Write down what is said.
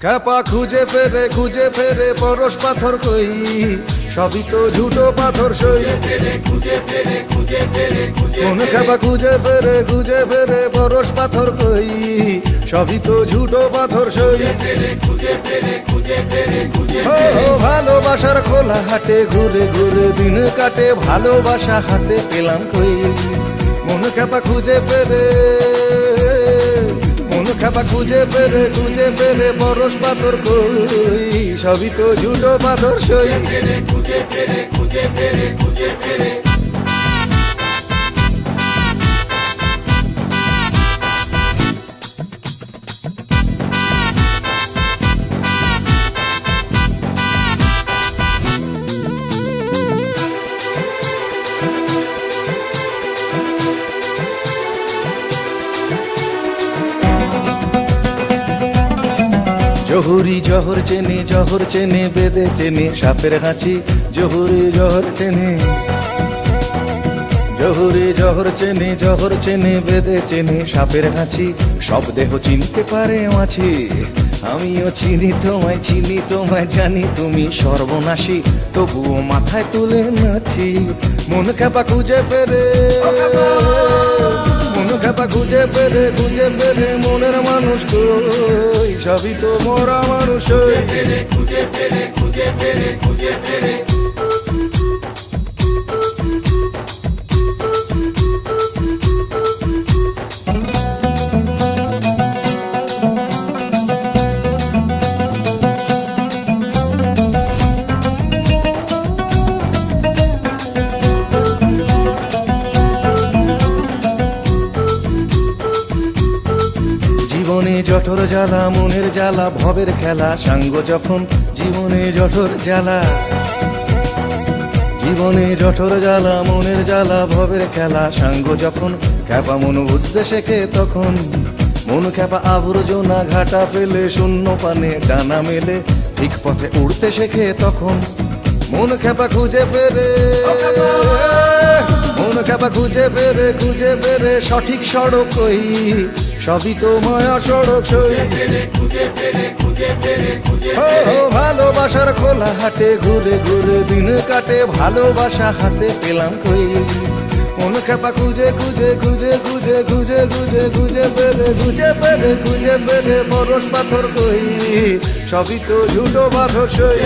খ্যাপা খুঁজে ফেরে পরশ পাথর কই, সবই তো ঝুটো পাথর সই। মন খ্যাপা খুঁজে ফেরে পরশ পাথর কই, সবই তো ঝুটো পাথর সই। ভালোবাসার খোলা হাটে ঘুরে ঘুরে দিন কাটে, ভালোবাসা হাতে পেলাম কই। মন খ্যাপা খুঁজে ফেরে পরশ পাথর কই, সবই তো ঝুটো পাথর সই। জহুরি জহর চেনে বেদে চেনে সাপের হাঁচি। জহুরি জহর চেনে বেদে চেনে সাপের হাঁচি। সব দেহ চিনতে পারে মাছি, আমিও চিনি তোমায় জানি তুমি সর্বনাশী, তবুও মাথায় তুলে নাচি। মন খ্যাপা খুঁজে ফেরে মনের মানুষ কই, সবই তো মরা মানুষ। জীবনে জঠর জ্বালা মনের জ্বালা ভবের খেলা, সাঙ্গ যখন জীবনে জঠর জ্বালা মনের জ্বালা ভবের খেলা, সাঙ্গ যখন খ্যাপা মন বুঝতে শেখে তখন। মন খ্যাপা আবর্জনা ঘাটা ফেলে শূন্য পানে ডানা মেলে, ঠিক পথে উড়তে শেখে তখন। মন খ্যাপা খুঁজে ফেরে সঠিক সড়ক কই, সবই তো মায়া সড়ক সই। ভালোবাসার খোলা হাটে ঘুরে ঘুরে দিন কাটে, ভালোবাসা হাতে পেলাম কই। মন খ্যাপা খুঁজে ফেরে পরশ পাথর কই, সবই তো ঝুটো পাথর সই।